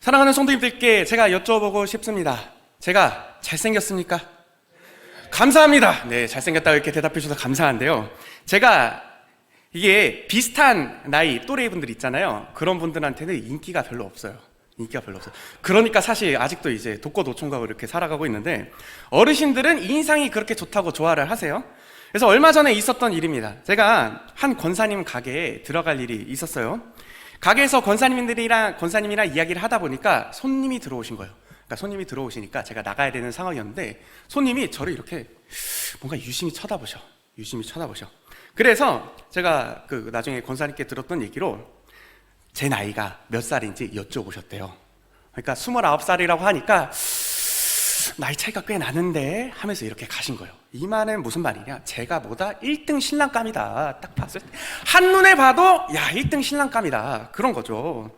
사랑하는 성도님들께 제가 여쭤보고 싶습니다. 제가 잘생겼습니까? 감사합니다. 네, 잘생겼다고 이렇게 대답해 주셔서 감사한데요. 제가 이게 비슷한 나이 또래 분들 있잖아요. 그런 분들한테는 인기가 별로 없어요. 그러니까 사실 아직도 이제 독거노총각으로 이렇게 살아가고 있는데, 어르신들은 인상이 그렇게 좋다고 좋아를 하세요. 그래서 얼마 전에 있었던 일입니다. 제가 한 권사님 가게에 들어갈 일이 있었어요. 가게에서 권사님이랑 이야기를 하다 보니까 손님이 들어오신 거예요. 그러니까 손님이 들어오시니까 제가 나가야 되는 상황이었는데, 손님이 저를 이렇게 뭔가 유심히 쳐다보셔. 그래서 제가 나중에 권사님께 들었던 얘기로 제 나이가 몇 살인지 여쭤보셨대요. 그러니까 29살이라고 하니까 나이 차이가 꽤 나는데 하면서 이렇게 가신 거예요. 이 말은 무슨 말이냐, 제가 뭐다 1등 신랑감이다. 딱 봤을 때 한눈에 봐도 야 1등 신랑감이다, 그런 거죠.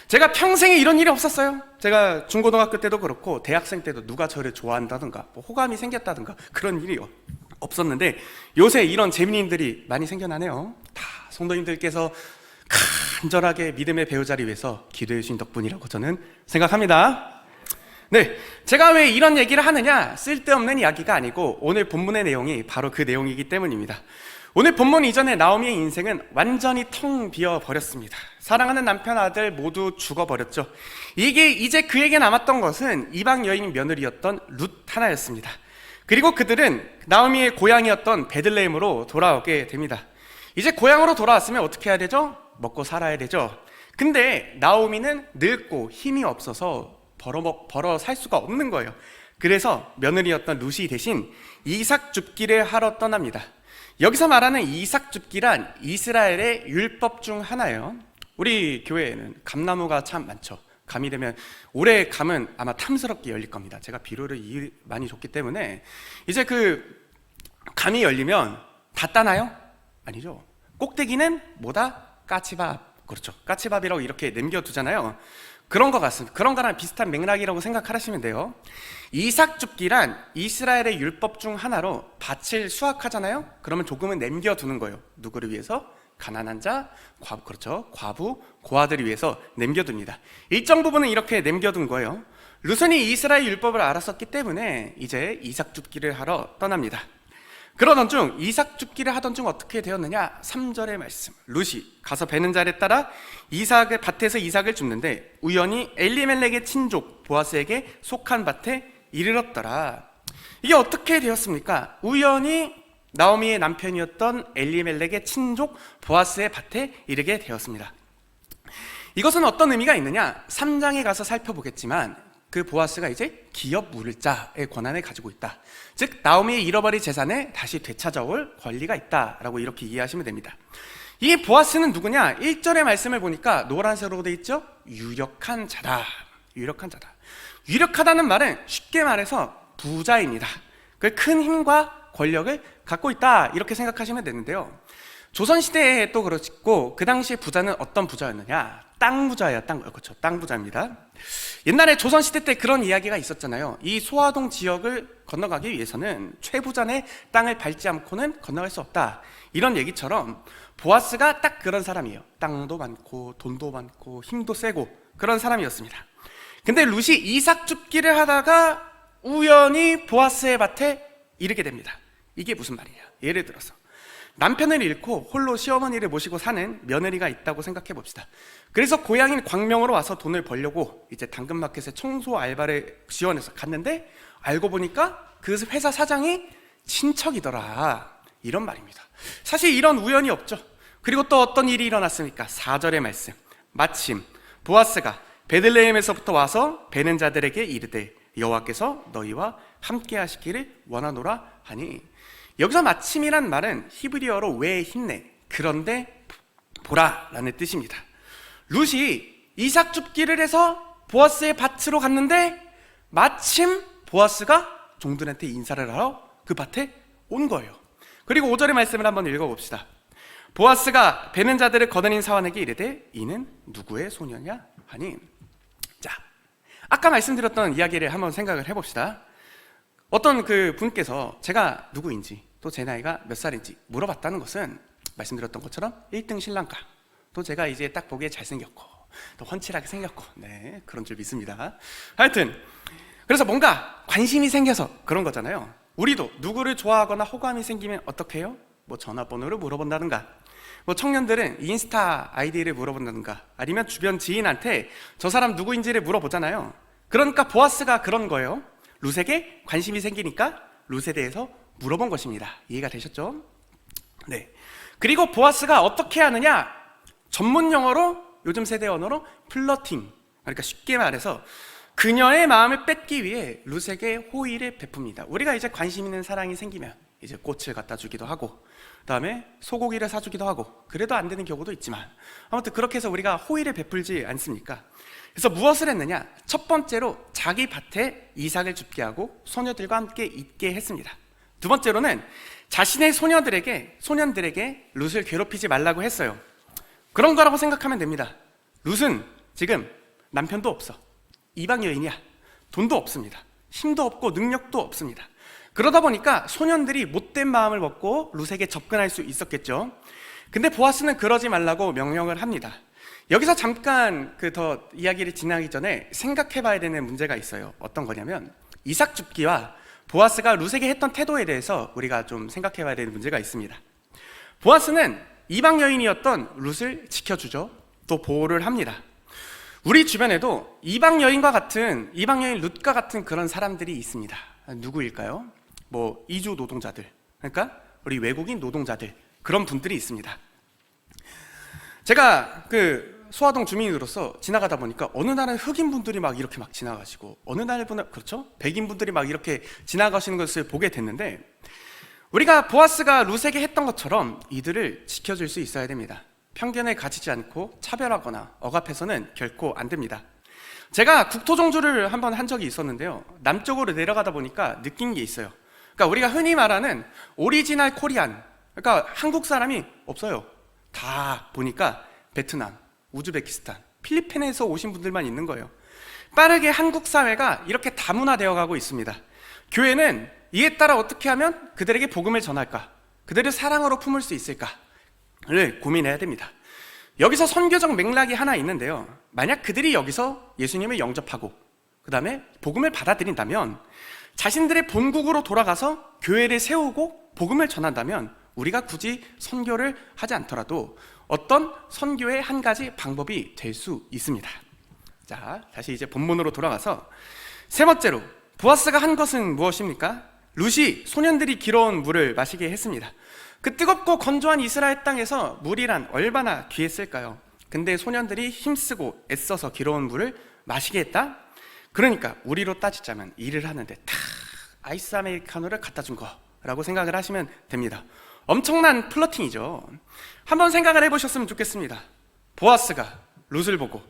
제가 평생에 이런 일이 없었어요. 제가 중고등학교 때도 그렇고 대학생 때도 누가 저를 좋아한다든가 뭐 호감이 생겼다든가 그런 일이 없었는데, 요새 이런 재미있는 일들이 많이 생겨나네요. 다 성도님들께서 간절하게 믿음의 배우자를 위해서 기도해 주신 덕분이라고 저는 생각합니다. 네, 제가 왜 이런 얘기를 하느냐, 쓸데없는 이야기가 아니고 오늘 본문의 내용이 바로 그 내용이기 때문입니다. 오늘 본문 이전에 나오미의 인생은 완전히 텅 비어 버렸습니다. 사랑하는 남편, 아들 모두 죽어버렸죠. 이제 그에게 남았던 것은 이방 여인 며느리였던 룻 하나였습니다. 그리고 그들은 나오미의 고향이었던 베들레헴으로 돌아오게 됩니다. 이제 고향으로 돌아왔으면 어떻게 해야 되죠? 먹고 살아야 되죠. 근데 나오미는 늙고 힘이 없어서 벌어 살 수가 없는 거예요. 그래서 며느리였던 룻이 대신 이삭 줍기를 하러 떠납니다. 여기서 말하는 이삭 줍기란 이스라엘의 율법 중 하나예요. 우리 교회에는 감나무가 참 많죠. 감이 되면 올해 감은 아마 탐스럽게 열릴 겁니다. 제가 비료를 많이 줬기 때문에 이제 감이 열리면 다 따나요? 아니죠. 꼭대기는 뭐다? 까치밥. 그렇죠. 까치밥이라고 이렇게 남겨두잖아요. 그런 거 같습니다. 그런 거랑 비슷한 맥락이라고 생각하시면 돼요. 이삭 줍기란 이스라엘의 율법 중 하나로 밭을 수확하잖아요. 그러면 조금은 남겨두는 거예요. 누구를 위해서? 가난한 자, 과부, 고아들을 위해서 남겨둡니다. 일정 부분은 이렇게 남겨둔 거예요. 룻은 이스라엘 율법을 알았었기 때문에 이제 이삭 줍기를 하러 떠납니다. 그러던 중 이삭 줍기를 하던 중 어떻게 되었느냐, 3절의 말씀. 룻이 가서 베는 자를 따라 밭에서 이삭을 줍는데 우연히 엘리멜렉의 친족 보아스에게 속한 밭에 이르렀더라. 이게 어떻게 되었습니까? 우연히 나오미의 남편이었던 엘리멜렉의 친족 보아스의 밭에 이르게 되었습니다. 이것은 어떤 의미가 있느냐, 3장에 가서 살펴보겠지만 그 보아스가 이제 기업 물을 자의 권한을 가지고 있다. 즉 나오미의 잃어버린 재산을 다시 되찾아올 권리가 있다라고 이렇게 이해하시면 됩니다. 이 보아스는 누구냐? 1절의 말씀을 보니까 노란색으로 되어 있죠? 유력한 자다. 유력하다는 말은 쉽게 말해서 부자입니다. 큰 힘과 권력을 갖고 있다, 이렇게 생각하시면 되는데요. 조선시대에 또 그렇고 그 당시에 부자는 어떤 부자였느냐? 땅 부자예요. 그렇죠. 땅 부자입니다. 옛날에 조선시대 때 그런 이야기가 있었잖아요. 이 소화동 지역을 건너가기 위해서는 최부자의 땅을 밟지 않고는 건너갈 수 없다, 이런 얘기처럼 보아스가 딱 그런 사람이에요. 땅도 많고 돈도 많고 힘도 세고 그런 사람이었습니다. 근데 룻이 이삭 줍기를 하다가 우연히 보아스의 밭에 이르게 됩니다. 이게 무슨 말이냐, 예를 들어서 남편을 잃고 홀로 시어머니를 모시고 사는 며느리가 있다고 생각해 봅시다. 그래서 고향인 광명으로 와서 돈을 벌려고 이제 당근마켓에 청소 알바를 지원해서 갔는데 알고 보니까 그 회사 사장이 친척이더라, 이런 말입니다. 사실 이런 우연이 없죠. 그리고 또 어떤 일이 일어났습니까? 4절의 말씀. 마침 보아스가 베들레헴에서부터 와서 베는 자들에게 이르되 여호와께서 너희와 함께 하시기를 원하노라 하니, 여기서 마침이란 말은 히브리어로 왜 힘내, 그런데 보라 라는 뜻입니다. 룻이 이삭 줍기를 해서 보아스의 밭으로 갔는데 마침 보아스가 종들한테 인사를 하러 그 밭에 온 거예요. 그리고 5절의 말씀을 한번 읽어봅시다. 보아스가 베는 자들을 거느린 사환에게 이르되 이는 누구의 소녀냐 하니, 자, 아까 말씀드렸던 이야기를 한번 생각을 해봅시다. 어떤 분께서 제가 누구인지 또 제 나이가 몇 살인지 물어봤다는 것은 말씀드렸던 것처럼 1등 신랑감, 또 제가 이제 딱 보기에 잘생겼고 또 훤칠하게 생겼고, 네, 그런 줄 믿습니다. 하여튼 그래서 뭔가 관심이 생겨서 그런 거잖아요. 우리도 누구를 좋아하거나 호감이 생기면 어떻게 해요? 뭐 전화번호를 물어본다든가, 뭐 청년들은 인스타 아이디를 물어본다든가, 아니면 주변 지인한테 저 사람 누구인지를 물어보잖아요. 그러니까 보아스가 그런 거예요. 룻에게 관심이 생기니까 룻에 대해서 물어본 것입니다. 이해가 되셨죠? 네. 그리고 보아스가 어떻게 하느냐? 전문 용어로, 요즘 세대 언어로 플러팅, 그러니까 쉽게 말해서 그녀의 마음을 뺏기 위해 룻에게 호의를 베풉니다. 우리가 이제 관심 있는 사랑이 생기면 이제 꽃을 갖다 주기도 하고, 그 다음에 소고기를 사주기도 하고, 그래도 안 되는 경우도 있지만 아무튼 그렇게 해서 우리가 호의를 베풀지 않습니까? 그래서 무엇을 했느냐? 첫 번째로 자기 밭에 이삭을 줍게 하고 소녀들과 함께 있게 했습니다. 두 번째로는 자신의 소년들에게 룻을 괴롭히지 말라고 했어요. 그런 거라고 생각하면 됩니다. 룻은 지금 남편도 없어, 이방 여인이야, 돈도 없습니다, 힘도 없고 능력도 없습니다. 그러다 보니까 소년들이 못된 마음을 먹고 룻에게 접근할 수 있었겠죠. 근데 보아스는 그러지 말라고 명령을 합니다. 여기서 잠깐 더 이야기를 진행하기 전에 생각해 봐야 되는 문제가 있어요. 어떤 거냐면 이삭 줍기와 보아스가 룻에게 했던 태도에 대해서 우리가 좀 생각해 봐야 되는 문제가 있습니다. 보아스는 이방 여인이었던 룻을 지켜주죠. 또 보호를 합니다. 우리 주변에도 이방 여인 룻과 같은 그런 사람들이 있습니다. 누구일까요? 뭐 이주 노동자들, 그러니까 우리 외국인 노동자들, 그런 분들이 있습니다. 제가 소아동 주민으로서 지나가다 보니까 어느 날은 흑인 분들이 막 이렇게 막 지나가시고, 어느 날은 그렇죠? 백인 분들이 막 이렇게 지나가시는 것을 보게 됐는데, 우리가 보아스가 룻에게 했던 것처럼 이들을 지켜줄 수 있어야 됩니다. 편견에 갇히지 않고 차별하거나 억압해서는 결코 안 됩니다. 제가 국토종주를 한번 한 적이 있었는데요, 남쪽으로 내려가다 보니까 느낀 게 있어요. 그러니까 우리가 흔히 말하는 오리지널 코리안, 그러니까 한국 사람이 없어요. 다 보니까 베트남, 우즈베키스탄, 필리핀에서 오신 분들만 있는 거예요. 빠르게 한국 사회가 이렇게 다문화되어 가고 있습니다. 교회는 이에 따라 어떻게 하면 그들에게 복음을 전할까, 그들을 사랑으로 품을 수 있을까를 고민해야 됩니다. 여기서 선교적 맥락이 하나 있는데요, 만약 그들이 여기서 예수님을 영접하고 그 다음에 복음을 받아들인다면, 자신들의 본국으로 돌아가서 교회를 세우고 복음을 전한다면 우리가 굳이 선교를 하지 않더라도 어떤 선교의 한 가지 방법이 될 수 있습니다. 자, 다시 이제 본문으로 돌아가서 세 번째로 보아스가 한 것은 무엇입니까? 룻이 소년들이 길어온 물을 마시게 했습니다. 그 뜨겁고 건조한 이스라엘 땅에서 물이란 얼마나 귀했을까요? 근데 소년들이 힘쓰고 애써서 길어온 물을 마시게 했다? 그러니까 우리로 따지자면 일을 하는데 탁 아이스 아메리카노를 갖다 준 거라고 생각을 하시면 됩니다. 엄청난 플러팅이죠. 한번 생각을 해보셨으면 좋겠습니다. 보아스가 룻을 보고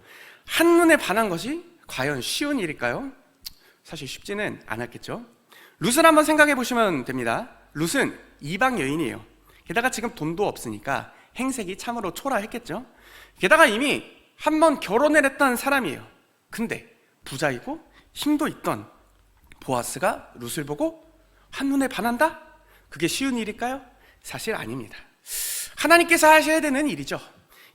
한눈에 반한 것이 과연 쉬운 일일까요? 사실 쉽지는 않았겠죠. 룻을 한번 생각해 보시면 됩니다. 룻은 이방 여인이에요. 게다가 지금 돈도 없으니까 행색이 참으로 초라했겠죠. 게다가 이미 한 번 결혼을 했던 사람이에요. 근데 부자이고 힘도 있던 보아스가 룻을 보고 한눈에 반한다? 그게 쉬운 일일까요? 사실 아닙니다. 하나님께서 하셔야 되는 일이죠.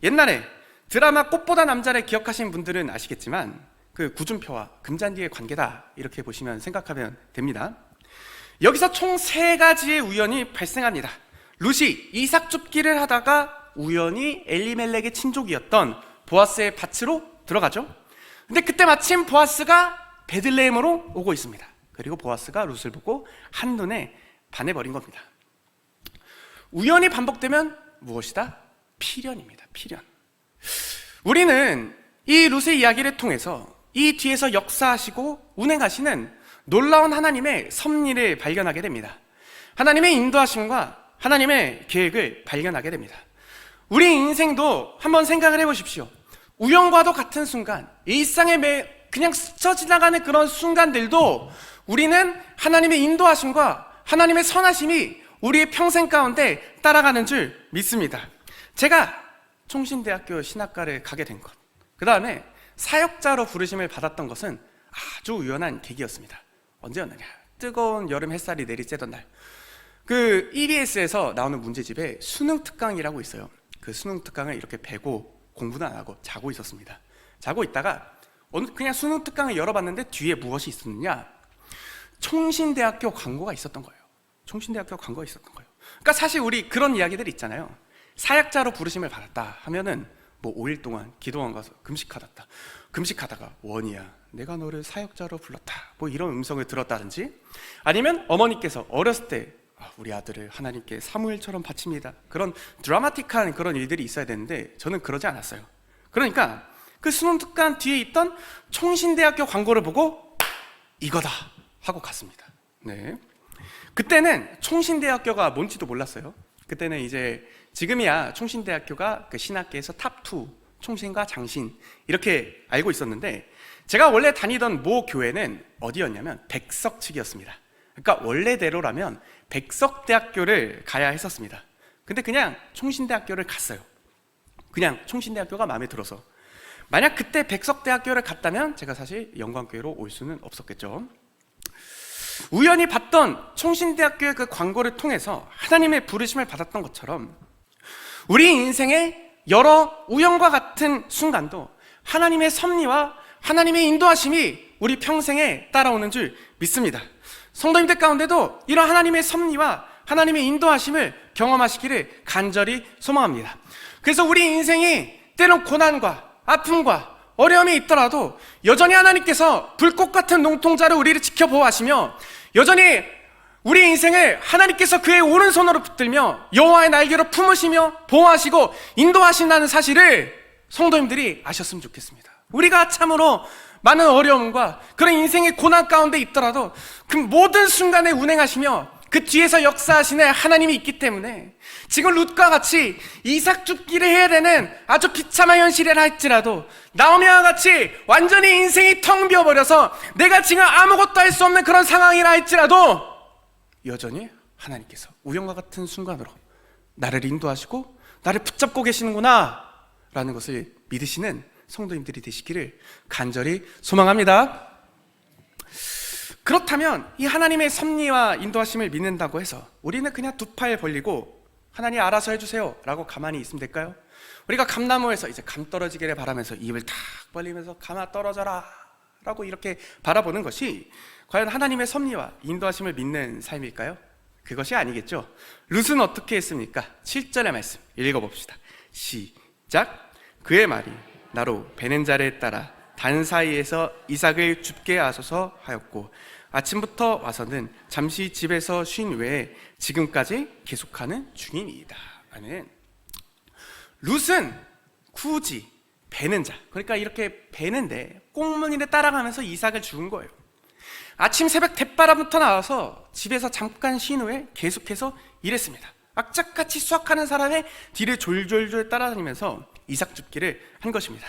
옛날에 드라마 꽃보다 남자를 기억하신 분들은 아시겠지만 그 구준표와 금잔디의 관계다, 이렇게 보시면 생각하면 됩니다. 여기서 총 3가지의 우연이 발생합니다. 룻이 이삭 줍기를 하다가 우연히 엘리멜렉의 친족이었던 보아스의 밭으로 들어가죠. 근데 그때 마침 보아스가 베들레헴으로 오고 있습니다. 그리고 보아스가 룻을 보고 한눈에 반해버린 겁니다. 우연이 반복되면 무엇이다? 필연입니다. 필연. 우리는 이 룻의 이야기를 통해서 이 뒤에서 역사하시고 운행하시는 놀라운 하나님의 섭리를 발견하게 됩니다. 하나님의 인도하심과 하나님의 계획을 발견하게 됩니다. 우리 인생도 한번 생각을 해보십시오. 우연과도 같은 순간, 일상에 그냥 스쳐 지나가는 그런 순간들도 우리는 하나님의 인도하심과 하나님의 선하심이 우리의 평생 가운데 따라가는 줄 믿습니다. 제가 총신대학교 신학과를 가게 된 것, 그 다음에 사역자로 부르심을 받았던 것은 아주 우연한 계기였습니다. 언제였느냐? 뜨거운 여름 햇살이 내리쬐던 날, 그 EBS에서 나오는 문제집에 수능 특강이라고 있어요. 그 수능 특강을 이렇게 베고 공부도 안 하고 자고 있었습니다. 자고 있다가 그냥 수능 특강을 열어봤는데 뒤에 무엇이 있었느냐? 총신대학교 광고가 있었던 거예요. 총신대학교 광고가 있었던 거예요. 그러니까 사실 우리 그런 이야기들이 있잖아요. 사역자로 부르심을 받았다 하면은 뭐 5일 동안 기도원 가서 금식하다가 원이야 내가 너를 사역자로 불렀다 뭐 이런 음성을 들었다든지, 아니면 어머니께서 어렸을 때 우리 아들을 하나님께 사무엘처럼 바칩니다, 그런 드라마틱한 그런 일들이 있어야 되는데 저는 그러지 않았어요. 그러니까 그 수능 특강 뒤에 있던 총신대학교 광고를 보고 이거다 하고 갔습니다. 네. 그때는 총신대학교가 뭔지도 몰랐어요. 그때는 이제 지금이야 총신대학교가 그 신학계에서 탑2, 총신과 장신 이렇게 알고 있었는데, 제가 원래 다니던 모 교회는 어디였냐면 백석 측이었습니다. 그러니까 원래대로라면 백석대학교를 가야 했었습니다. 근데 그냥 총신대학교를 갔어요. 그냥 총신대학교가 마음에 들어서. 만약 그때 백석대학교를 갔다면 제가 사실 영광교회로 올 수는 없었겠죠. 우연히 봤던 총신대학교의 그 광고를 통해서 하나님의 부르심을 받았던 것처럼 우리 인생의 여러 우연과 같은 순간도 하나님의 섭리와 하나님의 인도하심이 우리 평생에 따라오는 줄 믿습니다. 성도님들 가운데도 이런 하나님의 섭리와 하나님의 인도하심을 경험하시기를 간절히 소망합니다. 그래서 우리 인생이 때론 고난과 아픔과 어려움이 있더라도 여전히 하나님께서 불꽃 같은 눈동자로 우리를 지켜보호하시며, 여전히 우리 인생을 하나님께서 그의 오른손으로 붙들며 여호와의 날개로 품으시며 보호하시고 인도하신다는 사실을 성도님들이 아셨으면 좋겠습니다. 우리가 참으로 많은 어려움과 그런 인생의 고난 가운데 있더라도 그 모든 순간에 운행하시며 그 뒤에서 역사하시는 하나님이 있기 때문에 지금 룻과 같이 이삭 죽기를 해야 되는 아주 비참한 현실이라 할지라도, 나오미와 같이 완전히 인생이 텅 비어버려서 내가 지금 아무것도 할 수 없는 그런 상황이라 할지라도 여전히 하나님께서 우연과 같은 순간으로 나를 인도하시고 나를 붙잡고 계시는구나 라는 것을 믿으시는 성도님들이 되시기를 간절히 소망합니다. 그렇다면 이 하나님의 섭리와 인도하심을 믿는다고 해서 우리는 그냥 두 팔 벌리고 하나님 알아서 해주세요 라고 가만히 있으면 될까요? 우리가 감나무에서 이제 감 떨어지기를 바라면서 입을 탁 벌리면서 감아 떨어져라 라고 이렇게 바라보는 것이 과연 하나님의 섭리와 인도하심을 믿는 삶일까요? 그것이 아니겠죠. 룻은 어떻게 했습니까? 7절의 말씀 읽어봅시다. 시작. 그의 말이 나로 베는 자를 따라 단 사이에서 이삭을 줍게 하소서 하였고, 아침부터 와서는 잠시 집에서 쉰 외에 지금까지 계속하는 중이니이다. 아멘. 룻은 굳이 베는 자, 그러니까 이렇게 베는데 꽁무니를 따라가면서 이삭을 죽은 거예요. 아침 새벽 대바람부터 나와서 집에서 잠깐 쉰 후에 계속해서 일했습니다. 악착같이 수확하는 사람의 뒤를 졸졸졸 따라다니면서 이삭 줍기를 한 것입니다.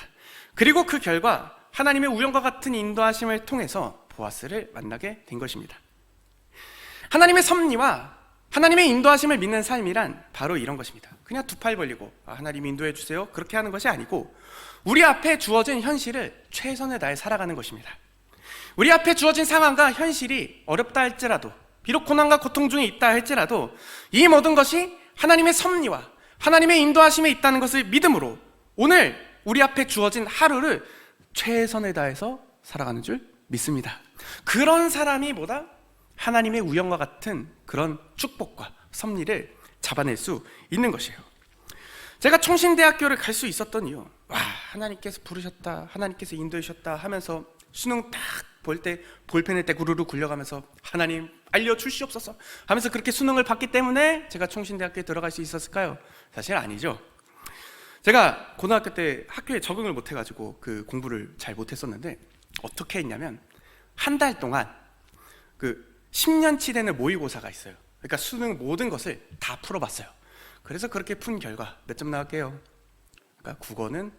그리고 그 결과 하나님의 우연과 같은 인도하심을 통해서 보아스를 만나게 된 것입니다. 하나님의 섭리와 하나님의 인도하심을 믿는 삶이란 바로 이런 것입니다. 그냥 두 팔 벌리고 하나님 인도해 주세요 그렇게 하는 것이 아니고, 우리 앞에 주어진 현실을 최선을 다해 살아가는 것입니다. 우리 앞에 주어진 상황과 현실이 어렵다 할지라도, 비록 고난과 고통 중에 있다 할지라도 이 모든 것이 하나님의 섭리와 하나님의 인도하심에 있다는 것을 믿음으로 오늘 우리 앞에 주어진 하루를 최선을 다해서 살아가는 줄 믿습니다. 그런 사람이 뭐다? 하나님의 우연과 같은 그런 축복과 섭리를 잡아낼 수 있는 것이에요. 제가 총신대학교를 갈 수 있었던 이유, 하나님께서 부르셨다, 하나님께서 인도해 주셨다 하면서 수능 딱 볼 때 볼펜을 때 구르르 굴려가면서 하나님 알려주시옵소서 하면서 그렇게 수능을 봤기 때문에 제가 총신대학교에 들어갈 수 있었을까요? 사실 아니죠. 제가 고등학교 때 학교에 적응을 못해가지고 그 공부를 잘 못했었는데 어떻게 했냐면 한 달 동안 그 10년치 되는 모의고사가 있어요. 그러니까 수능 모든 것을 다 풀어봤어요. 그래서 그렇게 푼 결과 몇 점 나갈게요? 그러니까 국어는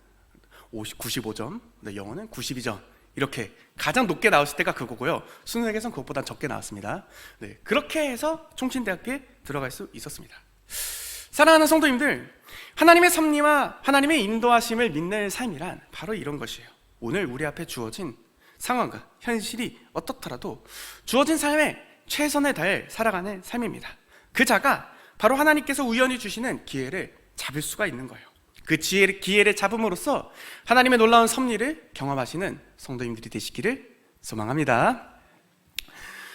95점, 영어는 92점 이렇게 가장 높게 나왔을 때가 그거고요. 수능에서는 그것보다 적게 나왔습니다. 네, 그렇게 해서 총신대학교에 들어갈 수 있었습니다. 사랑하는 성도님들, 하나님의 섭리와 하나님의 인도하심을 믿는 삶이란 바로 이런 것이에요. 오늘 우리 앞에 주어진 상황과 현실이 어떻더라도 주어진 삶에 최선을 다해 살아가는 삶입니다. 그 자가 바로 하나님께서 우연히 주시는 기회를 잡을 수가 있는 거예요. 그 기회를 잡음으로써 하나님의 놀라운 섭리를 경험하시는 성도님들이 되시기를 소망합니다.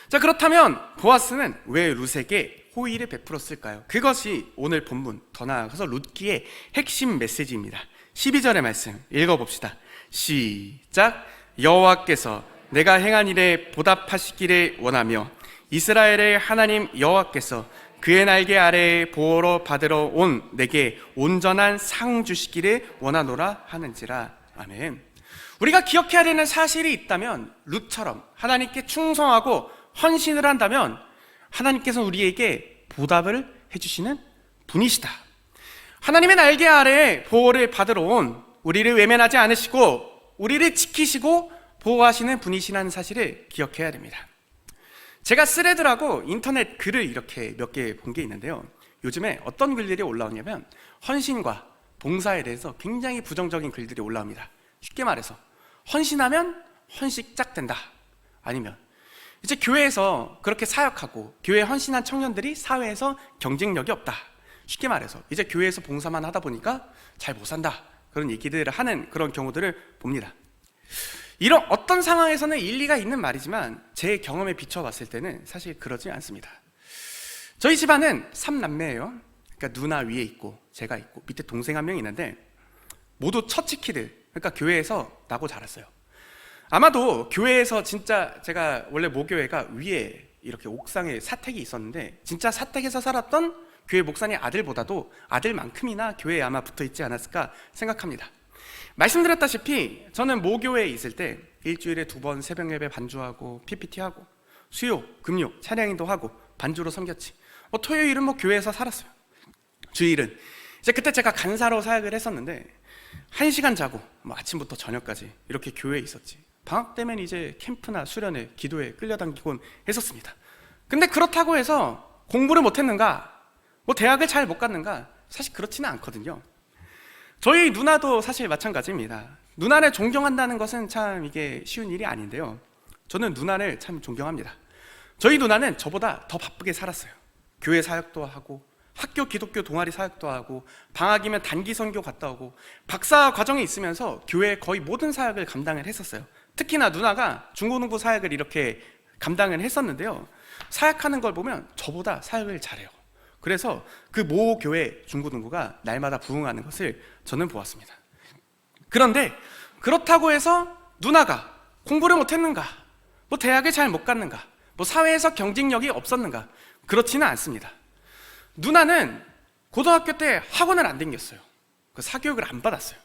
자, 그렇다면 보아스는 왜 룻에게 호의를 베풀었을까요? 그것이 오늘 본문, 더 나아가서 룻기의 핵심 메시지입니다. 12절의 말씀 읽어봅시다. 시작. 여호와께서 내가 행한 일에 보답하시기를 원하며 이스라엘의 하나님 여호와께서 그의 날개 아래에 보호로 받으러 온 내게 온전한 상 주시기를 원하노라 하는지라. 아멘. 우리가 기억해야 되는 사실이 있다면 룻처럼 하나님께 충성하고 헌신을 한다면 하나님께서 우리에게 보답을 해주시는 분이시다. 하나님의 날개 아래에 보호를 받으러 온 우리를 외면하지 않으시고 우리를 지키시고 보호하시는 분이시라는 사실을 기억해야 됩니다. 제가 스레드라고 인터넷 글을 이렇게 몇 개 본 게 있는데요, 요즘에 어떤 글들이 올라오냐면 헌신과 봉사에 대해서 굉장히 부정적인 글들이 올라옵니다. 쉽게 말해서 헌신하면 헌식 짝 된다, 아니면 이제 교회에서 그렇게 사역하고 교회에 헌신한 청년들이 사회에서 경쟁력이 없다, 쉽게 말해서 이제 교회에서 봉사만 하다 보니까 잘 못 산다, 그런 얘기들을 하는 그런 경우들을 봅니다. 이런 어떤 상황에서는 일리가 있는 말이지만 제 경험에 비춰봤을 때는 사실 그러지 않습니다. 저희 집안은 3남매예요. 그러니까 누나 위에 있고 제가 있고 밑에 동생 한 명 있는데 모두 처치키들, 그러니까 교회에서 나고 자랐어요. 아마도 교회에서 진짜, 제가 원래 모교회가 위에 이렇게 옥상에 사택이 있었는데 진짜 사택에서 살았던 교회 목사님 아들보다도 아들만큼이나 교회에 아마 붙어있지 않았을까 생각합니다. 말씀드렸다시피 저는 모교회에 있을 때 일주일에 2번 새벽 예배 반주하고 PPT하고 수요, 금요 찬양인도 하고 반주로 섬겼지. 토요일은 교회에서 살았어요. 주일은 이제 그때 제가 간사로 사역을 했었는데 1시간 자고 아침부터 저녁까지 이렇게 교회에 있었지. 방학 때면 이제 캠프나 수련회, 기도회 끌려당기곤 했었습니다. 근데 그렇다고 해서 공부를 못했는가, 대학을 잘 못 갔는가, 사실 그렇지는 않거든요. 저희 누나도 사실 마찬가지입니다. 누나를 존경한다는 것은 참 이게 쉬운 일이 아닌데요, 저는 누나를 참 존경합니다. 저희 누나는 저보다 더 바쁘게 살았어요. 교회 사역도 하고 학교 기독교 동아리 사역도 하고 방학이면 단기 선교 갔다 오고 박사 과정에 있으면서 교회의 거의 모든 사역을 감당을 했었어요. 특히나 누나가 중고등부 사역을 이렇게 감당을 했었는데요, 사역하는 걸 보면 저보다 사역을 잘해요. 그래서 그 모 교회 중고등부가 날마다 부흥하는 것을 저는 보았습니다. 그런데 그렇다고 해서 누나가 공부를 못했는가, 대학을 잘 못 갔는가, 사회에서 경쟁력이 없었는가, 그렇지는 않습니다. 누나는 고등학교 때 학원을 안 다녔어요. 사교육을 안 받았어요.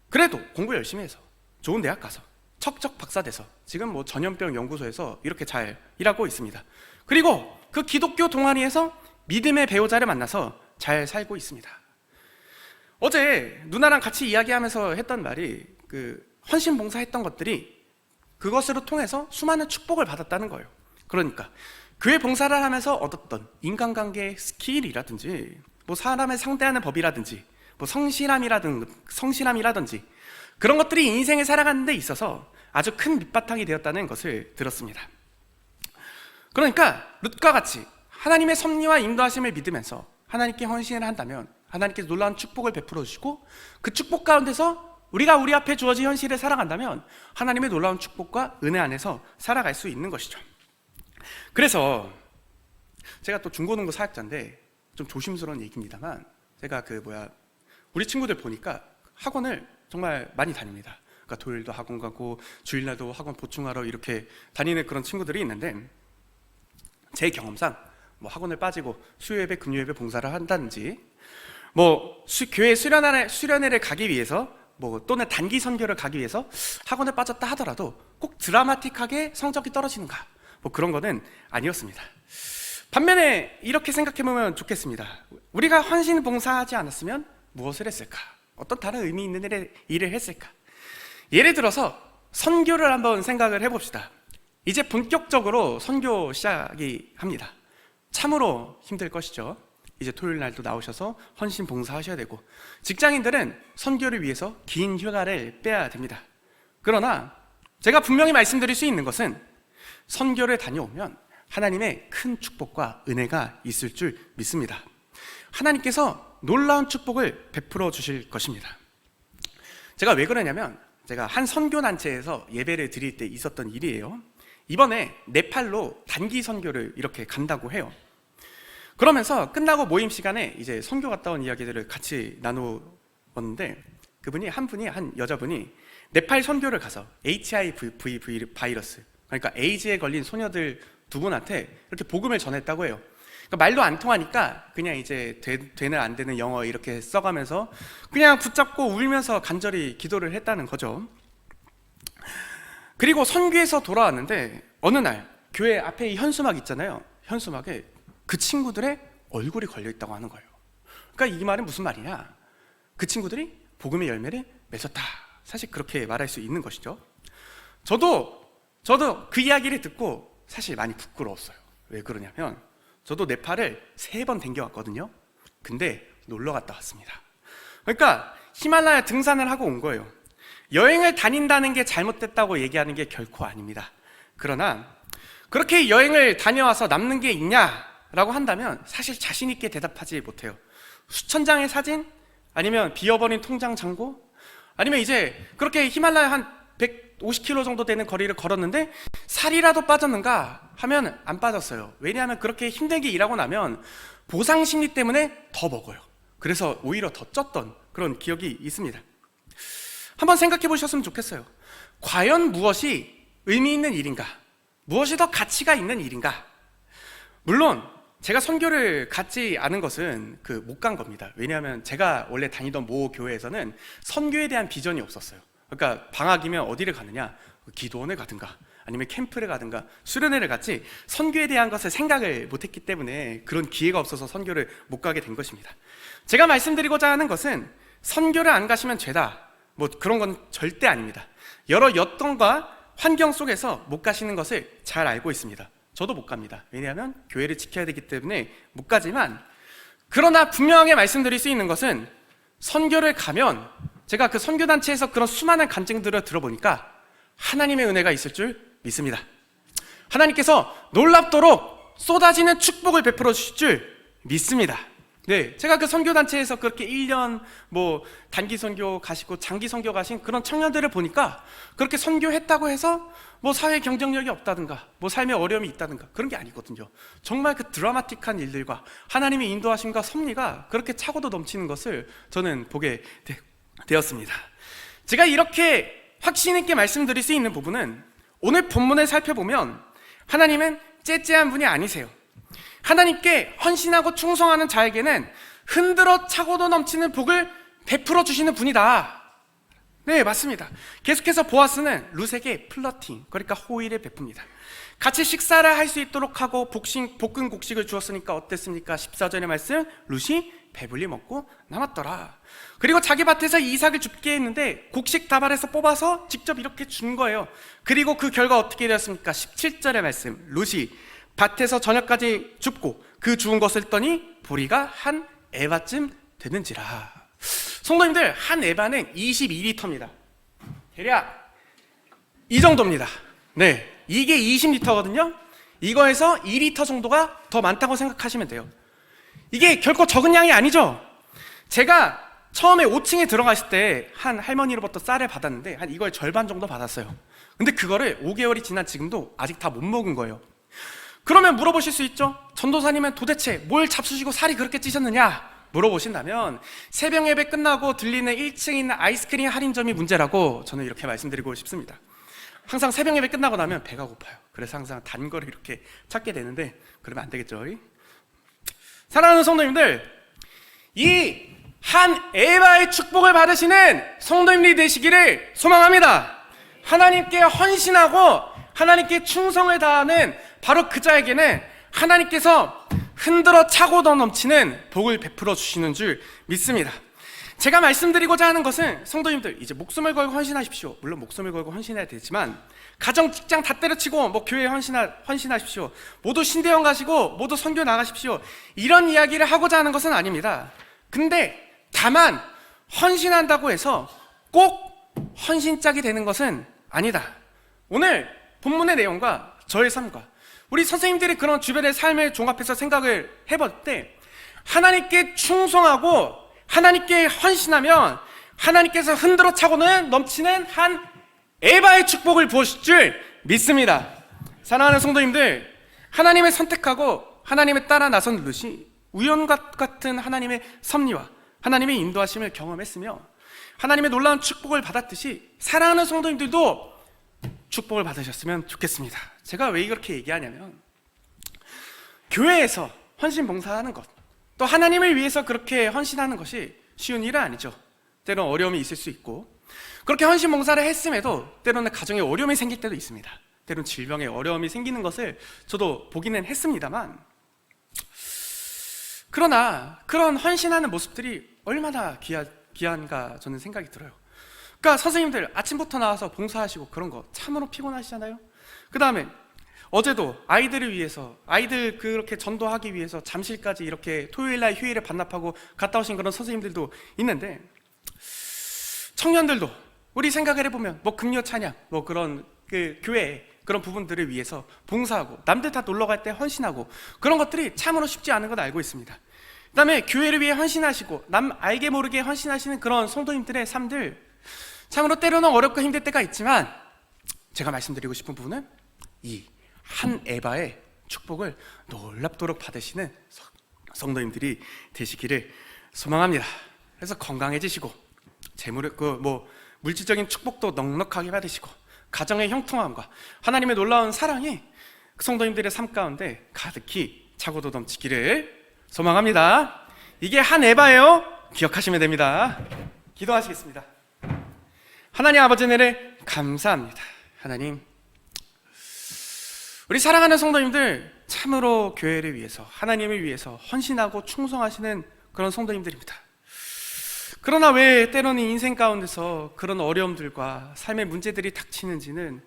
그래도 공부 열심히 해서 좋은 대학 가서 척척 박사 돼서 지금 전염병 연구소에서 이렇게 잘 일하고 있습니다. 그리고 그 기독교 동아리에서 믿음의 배우자를 만나서 잘 살고 있습니다. 어제 누나랑 같이 이야기하면서 했던 말이 헌신 봉사했던 것들이 그것으로 통해서 수많은 축복을 받았다는 거예요. 그러니까 교회 봉사를 하면서 얻었던 인간관계의 스킬이라든지 사람을 상대하는 법이라든지 성실함이라든지 그런 것들이 인생을 살아가는 데 있어서 아주 큰 밑바탕이 되었다는 것을 들었습니다. 그러니까 룻과 같이 하나님의 섭리와 인도하심을 믿으면서 하나님께 헌신을 한다면 하나님께서 놀라운 축복을 베풀어 주시고 그 축복 가운데서 우리가 우리 앞에 주어진 현실을 살아간다면 하나님의 놀라운 축복과 은혜 안에서 살아갈 수 있는 것이죠. 그래서 제가 또 중고등부 사역자인데 좀 조심스러운 얘기입니다만, 제가 우리 친구들 보니까 학원을 정말 많이 다닙니다. 그러니까 토요일도 학원 가고 주일날도 학원 보충하러 이렇게 다니는 그런 친구들이 있는데, 제 경험상 학원을 빠지고 수요예배, 금요예배 봉사를 한다든지 교회 수련회를 가기 위해서 또는 단기 선교를 가기 위해서 학원을 빠졌다 하더라도 꼭 드라마틱하게 성적이 떨어지는가, 그런 거는 아니었습니다. 반면에 이렇게 생각해보면 좋겠습니다. 우리가 헌신 봉사하지 않았으면 무엇을 했을까? 어떤 다른 의미 있는 일을 했을까? 예를 들어서 선교를 한번 생각을 해봅시다. 이제 본격적으로 선교 시작이 합니다. 참으로 힘들 것이죠. 이제 토요일 날도 나오셔서 헌신 봉사하셔야 되고, 직장인들은 선교를 위해서 긴 휴가를 빼야 됩니다. 그러나 제가 분명히 말씀드릴 수 있는 것은 선교를 다녀오면 하나님의 큰 축복과 은혜가 있을 줄 믿습니다. 하나님께서 놀라운 축복을 베풀어 주실 것입니다. 제가 왜 그러냐면 제가 한 선교단체에서 예배를 드릴 때 있었던 일이에요. 이번에 네팔로 단기 선교를 이렇게 간다고 해요. 그러면서 끝나고 모임 시간에 이제 선교 갔다 온 이야기들을 같이 나누었는데 한 여자분이 네팔 선교를 가서 HIV 바이러스, 그러니까 에이즈에 걸린 소녀들 두 분한테 이렇게 복음을 전했다고 해요. 그러니까 말도 안 통하니까 그냥 이제 되는 안 되는 영어 이렇게 써가면서 그냥 붙잡고 울면서 간절히 기도를 했다는 거죠. 그리고 선교에서 돌아왔는데 어느 날 교회 앞에 이 현수막 있잖아요. 현수막에 그 친구들의 얼굴이 걸려 있다고 하는 거예요. 그러니까 이 말은 무슨 말이냐? 그 친구들이 복음의 열매를 맺었다. 사실 그렇게 말할 수 있는 것이죠. 저도 그 이야기를 듣고 사실 많이 부끄러웠어요. 왜 그러냐면 저도 네팔을 3번 댕겨왔거든요. 근데 놀러 갔다 왔습니다. 그러니까 히말라야 등산을 하고 온 거예요. 여행을 다닌다는 게 잘못됐다고 얘기하는 게 결코 아닙니다. 그러나 그렇게 여행을 다녀와서 남는 게 있냐라고 한다면 사실 자신 있게 대답하지 못해요. 수천 장의 사진, 아니면 비어버린 통장 잔고, 아니면 이제 그렇게 히말라야 한 150km 정도 되는 거리를 걸었는데 살이라도 빠졌는가 하면 안 빠졌어요. 왜냐하면 그렇게 힘들게 일하고 나면 보상 심리 때문에 더 먹어요. 그래서 오히려 더 쪘던 그런 기억이 있습니다. 한번 생각해 보셨으면 좋겠어요. 과연 무엇이 의미 있는 일인가? 무엇이 더 가치가 있는 일인가? 물론 제가 선교를 갔지 않은 것은 못 간 겁니다. 왜냐하면 제가 원래 다니던 모 교회에서는 선교에 대한 비전이 없었어요. 그러니까 방학이면 어디를 가느냐? 기도원을 가든가 아니면 캠프를 가든가 수련회를 갔지 선교에 대한 것을 생각을 못했기 때문에 그런 기회가 없어서 선교를 못 가게 된 것입니다. 제가 말씀드리고자 하는 것은 선교를 안 가시면 죄다, 그런 건 절대 아닙니다. 여러 여건과 환경 속에서 못 가시는 것을 잘 알고 있습니다. 저도 못 갑니다. 왜냐하면 교회를 지켜야 되기 때문에 못 가지만, 그러나 분명하게 말씀드릴 수 있는 것은 선교를 가면, 제가 그 선교단체에서 그런 수많은 간증들을 들어보니까 하나님의 은혜가 있을 줄 믿습니다. 하나님께서 놀랍도록 쏟아지는 축복을 베풀어 주실 줄 믿습니다. 네, 제가 그 선교단체에서 그렇게 1년 단기 선교 가시고 장기 선교 가신 그런 청년들을 보니까 그렇게 선교했다고 해서 사회 경쟁력이 없다든가 삶에 어려움이 있다든가 그런 게 아니거든요. 정말 그 드라마틱한 일들과 하나님의 인도하심과 섭리가 그렇게 차고도 넘치는 것을 저는 보게 되었습니다. 제가 이렇게 확신 있게 말씀드릴 수 있는 부분은 오늘 본문을 살펴보면 하나님은 째째한 분이 아니세요. 하나님께 헌신하고 충성하는 자에게는 흔들어 차고도 넘치는 복을 베풀어 주시는 분이다. 네, 맞습니다. 계속해서 보아스는 룻에게 플러팅, 그러니까 호의를 베풉니다. 같이 식사를 할 수 있도록 하고 볶은 곡식을 주었으니까 어땠습니까? 14절의 말씀, 룻이 배불리 먹고 남았더라. 그리고 자기 밭에서 이삭을 줍게 했는데 곡식 다발에서 뽑아서 직접 이렇게 준 거예요. 그리고 그 결과 어떻게 되었습니까? 17절의 말씀, 룻이 밭에서 저녁까지 줍고 그 주운 것을 떠니 보리가 한 에바쯤 되는지라. 성도님들, 한 에바는 22리터입니다. 대략 이 정도입니다. 네, 이게 20리터거든요. 이거에서 2리터 정도가 더 많다고 생각하시면 돼요. 이게 결코 적은 양이 아니죠. 제가 처음에 5층에 들어갔을 때 한 할머니로부터 쌀을 받았는데 한 이거의 절반 정도 받았어요. 근데 그거를 5개월이 지난 지금도 아직 다 못 먹은 거예요. 그러면 물어보실 수 있죠. 전도사님은 도대체 뭘 잡수시고 살이 그렇게 찌셨느냐 물어보신다면, 새벽 예배 끝나고 들리는 1층에 있는 아이스크림 할인점이 문제라고 저는 이렇게 말씀드리고 싶습니다. 항상 새벽 예배 끝나고 나면 배가 고파요. 그래서 항상 단 거를 이렇게 찾게 되는데 그러면 안 되겠죠. 사랑하는 성도님들, 이 한 에바의 축복을 받으시는 성도님들이 되시기를 소망합니다. 하나님께 헌신하고 하나님께 충성을 다하는 바로 그 자에게는 하나님께서 흔들어 차고도 넘치는 복을 베풀어 주시는 줄 믿습니다. 제가 말씀드리고자 하는 것은 성도님들, 이제 목숨을 걸고 헌신하십시오. 물론 목숨을 걸고 헌신해야 되지만 가정, 직장 다 때려치고 교회에 헌신하십시오. 모두 신대원 가시고 모두 선교 나가십시오. 이런 이야기를 하고자 하는 것은 아닙니다. 근데 다만 헌신한다고 해서 꼭 헌신짝이 되는 것은 아니다. 오늘 본문의 내용과 저의 삶과 우리 선생님들이 그런 주변의 삶을 종합해서 생각을 해볼 때 하나님께 충성하고 하나님께 헌신하면 하나님께서 흔들어 차고는 넘치는 한 에바의 축복을 부으실 줄 믿습니다. 사랑하는 성도님들, 하나님의 선택하고 하나님의 따라 나선 룻이 우연과 같은 하나님의 섭리와 하나님의 인도하심을 경험했으며 하나님의 놀라운 축복을 받았듯이 사랑하는 성도님들도 축복을 받으셨으면 좋겠습니다. 제가 왜 이렇게 얘기하냐면, 교회에서 헌신 봉사하는 것, 또 하나님을 위해서 그렇게 헌신하는 것이 쉬운 일은 아니죠. 때로는 어려움이 있을 수 있고, 그렇게 헌신 봉사를 했음에도 때로는 가정에 어려움이 생길 때도 있습니다. 때로는 질병에 어려움이 생기는 것을 저도 보기는 했습니다만, 그러나 그런 헌신하는 모습들이 얼마나 귀한가 저는 생각이 들어요. 그러니까 선생님들 아침부터 나와서 봉사하시고 그런 거 참으로 피곤하시잖아요. 그 다음에 어제도 아이들을 위해서, 아이들 그렇게 전도하기 위해서 잠실까지 이렇게 토요일날 휴일에 반납하고 갔다 오신 그런 선생님들도 있는데, 청년들도 우리 생각을 해보면 뭐 금요 찬양, 뭐 그런 그 교회 그런 부분들을 위해서 봉사하고 남들 다 놀러 갈 때 헌신하고 그런 것들이 참으로 쉽지 않은 걸 알고 있습니다. 그 다음에 교회를 위해 헌신하시고 남 알게 모르게 헌신하시는 그런 성도님들의 삶들, 참으로 때로는 어렵고 힘들 때가 있지만, 제가 말씀드리고 싶은 부분은 이 한 에바의 축복을 놀랍도록 받으시는 성도님들이 되시기를 소망합니다. 그래서 건강해지시고 재물을 물질적인 축복도 넉넉하게 받으시고 가정의 형통함과 하나님의 놀라운 사랑이 성도님들의 삶 가운데 가득히 차고도 넘치기를 소망합니다. 이게 한 에바예요. 기억하시면 됩니다. 기도하시겠습니다. 하나님 아버지 은혜를 감사합니다. 하나님, 우리 사랑하는 성도님들 참으로 교회를 위해서, 하나님을 위해서 헌신하고 충성하시는 그런 성도님들입니다. 그러나 왜 때로는 인생 가운데서 그런 어려움들과 삶의 문제들이 닥치는지는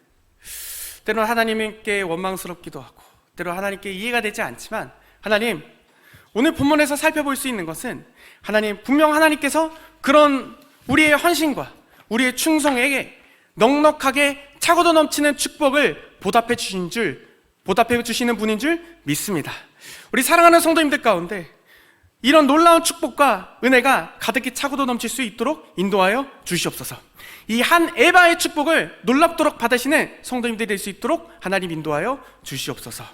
때로는 하나님께 원망스럽기도 하고 때로는 하나님께 이해가 되지 않지만, 하나님, 오늘 본문에서 살펴볼 수 있는 것은 하나님, 분명 하나님께서 그런 우리의 헌신과 우리의 충성에게 넉넉하게 차고도 넘치는 축복을 보답해 주시는 분인 줄 믿습니다. 우리 사랑하는 성도님들 가운데 이런 놀라운 축복과 은혜가 가득히 차고도 넘칠 수 있도록 인도하여 주시옵소서. 이 한 에바의 축복을 놀랍도록 받으시는 성도님들이 될 수 있도록 하나님 인도하여 주시옵소서.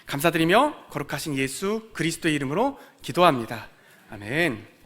감사드리며 거룩하신 예수 그리스도의 이름으로 기도합니다. 아멘.